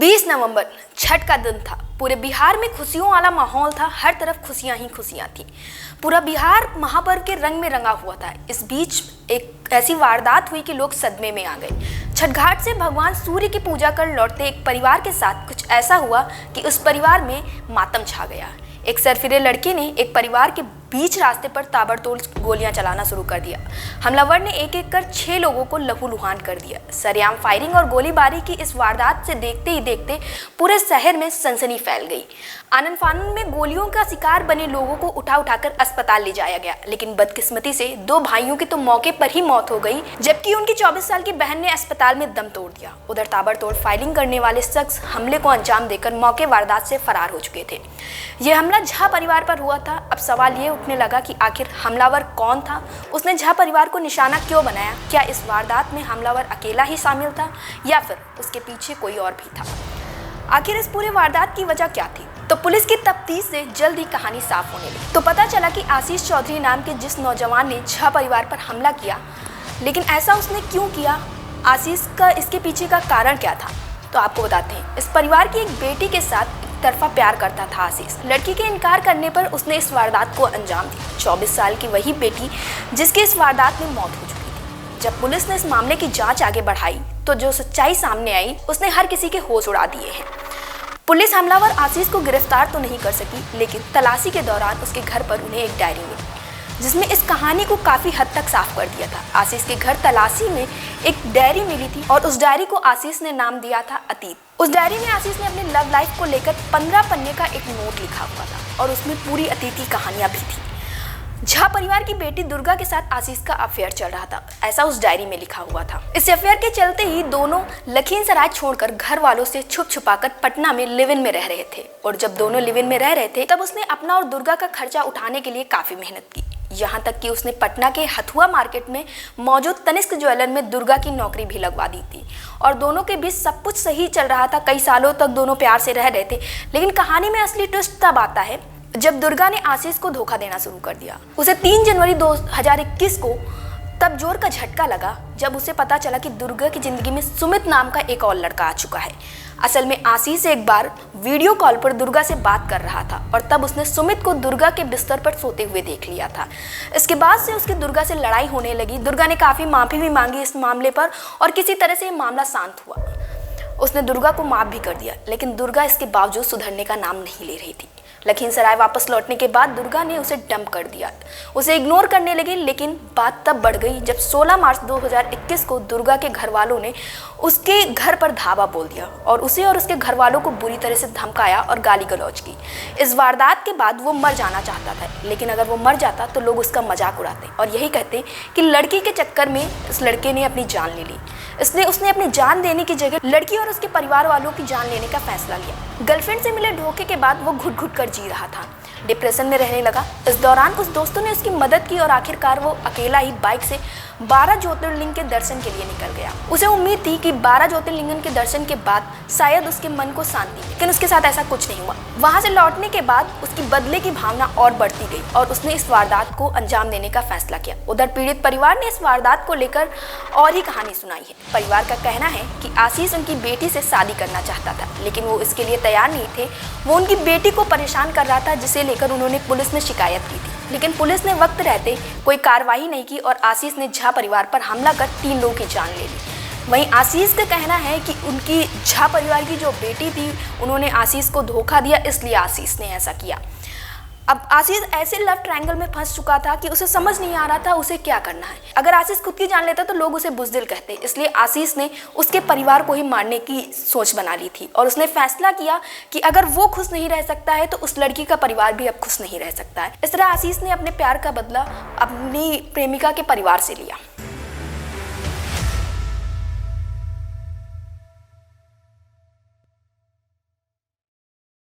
20 नवंबर छठ का दिन था। पूरे बिहार में खुशियों वाला माहौल था। हर तरफ खुशियां ही खुशियां थी। पूरा बिहार महापर्व के रंग में रंगा हुआ था। इस बीच एक ऐसी वारदात हुई कि लोग सदमे में आ गए। छठ घाट से भगवान सूर्य की पूजा कर लौटते एक परिवार के साथ कुछ ऐसा हुआ कि उस परिवार में मातम छा गया। एक सरफिरे लड़के ने एक परिवार के बीच रास्ते पर ताबड़तोड़ गोलियां चलाना शुरू कर दिया। हमलावर ने एक एक कर 6 लोगों को लहूलुहान कर दिया। सरेआम फायरिंग और गोलीबारी की इस वारदात से देखते ही देखते पूरे शहर में सनसनी फैल गई। आनन फानन में गोलियों का शिकार बने लोगों को उठाकर अस्पताल ले जाया गया, लेकिन बदकिस्मती से 2 भाइयों की तो मौके पर ही मौत हो गई, जबकि उनकी 24 साल की बहन ने अस्पताल में दम तोड़ दिया। उधर ताबड़तोड़ फायरिंग करने वाले शख्स हमले को अंजाम देकर मौके वारदात से फरार हो चुके थे। यह हमला झा परिवार पर हुआ था। अब सवाल ये उठने लगा कि आखिर हमलावर कौन था? उसने झा परिवार को निशाना क्यों बनाया? क्या इस वारदात में हमलावर अकेला ही शामिल था या फिर उसके पीछे कोई और भी था? आखिर इस पूरे वारदात की वजह क्या थी? तो पुलिस की तफ्तीश से जल्द ही कहानी साफ होने लगी। तो पता चला कि आशीष चौधरी नाम के जिस नौजवान ने झा परिवार पर हमला किया, लेकिन ऐसा उसने क्यों किया? आशीष का इसके पीछे का कारण क्या था? तो आपको बताते हैं। इस परिवार की एक बेटी के साथ तरफा प्यार करता था आशीष। लड़की के इनकार करने पर उसने इस वारदात को अंजाम दिया। 24 साल की वही बेटी जिसकी इस वारदात में मौत हो चुकी थी। जब पुलिस ने इस मामले की जांच आगे बढ़ाई तो जो सच्चाई सामने आई उसने हर किसी के होश उड़ा दिए हैं। पुलिस हमलावर आशीष को गिरफ्तार तो नहीं कर सकी, लेकिन तलाशी के दौरान उसके घर पर उन्हें एक डायरी मिली जिसमें इस कहानी को काफी हद तक साफ कर दिया था। आशीष के घर तलाशी में एक डायरी मिली थी और उस डायरी को आशीष ने नाम दिया था अतीत। उस डायरी में आशीष ने अपने लव लाइफ को लेकर 15 पन्ने का एक नोट लिखा हुआ था और उसमें पूरी अतीत की कहानियां भी थी। झा परिवार की बेटी दुर्गा के साथ आशीष का अफेयर चल रहा था, ऐसा उस डायरी में लिखा हुआ था। इस अफेयर के चलते ही दोनों लखीसराय छोड़कर घर वालों से छुप छुपाकर पटना में लिव इन में रह रहे थे। और जब दोनों लिव इन में रह रहे थे तब उसने अपना और दुर्गा का खर्चा उठाने के लिए काफी मेहनत की। यहाँ तक कि उसने पटना के हथुआ मार्केट में मौजूद तनिष्क ज्वेलर में दुर्गा की नौकरी भी लगवा दी थी और दोनों के बीच सब कुछ सही चल रहा था। कई सालों तक दोनों प्यार से रह रहे थे, लेकिन कहानी में असली ट्विस्ट तब आता है जब दुर्गा ने आशीष को धोखा देना शुरू कर दिया। उसे 3 जनवरी 2021 को तब जोर का झटका लगा जब उसे पता चला कि दुर्गा की जिंदगी में सुमित नाम का एक और लड़का आ चुका है। असल में आशीष एक बार वीडियो कॉल पर दुर्गा से बात कर रहा था और तब उसने सुमित को दुर्गा के बिस्तर पर सोते हुए देख लिया था। इसके बाद से उसकी दुर्गा से लड़ाई होने लगी। दुर्गा ने काफ़ी माफ़ी भी मांगी इस मामले पर और किसी तरह से मामला शांत हुआ। उसने दुर्गा को माफ़ भी कर दिया, लेकिन दुर्गा इसके बावजूद सुधरने का नाम नहीं ले रही थी। लखीसराय वापस लौटने के बाद दुर्गा ने उसे डंप कर दिया, उसे इग्नोर करने लगी। लेकिन बात तब बढ़ गई जब 16 मार्च 2021 को दुर्गा के घर वालों ने उसके घर पर धावा बोल दिया और उसे और उसके घर वालों को बुरी तरह से धमकाया और गाली गलौज की। इस वारदात के बाद वो मर जाना चाहता था, लेकिन अगर वो मर जाता तो लोग उसका मजाक उड़ाते और यही कहते कि लड़की के चक्कर में इस लड़के ने अपनी जान ले ली। इसलिए उसने अपनी जान देने की जगह लड़की और उसके परिवार वालों की जान लेने का फैसला लिया। गर्लफ्रेंड से मिले धोखे के बाद वो घुट घुट कर जी रहा था, डिप्रेशन में रहने लगा। इस दौरान कुछ दोस्तों ने उसकी मदद की और आखिरकार वो अकेला ही बाइक से 12 ज्योतिर्लिंग के दर्शन के लिए निकल गया। उसे उम्मीद थी कि 12 ज्योतिर्लिंगन के दर्शन के बाद शायद उसके मन को शांति, लेकिन उसके साथ ऐसा कुछ नहीं हुआ। वहां से लौटने के बाद उसकी बदले की भावना और बढ़ती गई और उसने इस वारदात को अंजाम देने का फैसला किया। उधर पीड़ित परिवार ने इस वारदात को लेकर और ही कहानी सुनाई है। परिवार का कहना है कि आशीष उनकी बेटी से शादी करना चाहता था, लेकिन वो इसके लिए तैयार नहीं थे। वो उनकी बेटी को परेशान कर रहा था, जिसे लेकर उन्होंने पुलिस में शिकायत की थी, लेकिन पुलिस ने वक्त रहते कोई कार्रवाई नहीं की और आशीष ने झा परिवार पर हमला कर 3 लोगों की जान ले ली। वहीं आशीष का कहना है कि उनकी झा परिवार की जो बेटी थी उन्होंने आशीष को धोखा दिया, इसलिए आशीष ने ऐसा किया। अब आशीष ऐसे लव ट्रायंगल में फंस चुका था कि उसे समझ नहीं आ रहा था उसे क्या करना है। अगर आशीष खुद की जान लेता तो लोग उसे बुज़दिल कहते, इसलिए आशीष ने उसके परिवार को ही मारने की सोच बना ली थी और उसने फैसला किया कि अगर वो खुश नहीं रह सकता है तो उस लड़की का परिवार भी अब खुश नहीं रह सकता है। इस तरह आशीष ने अपने प्यार का बदला अपनी प्रेमिका के परिवार से लिया।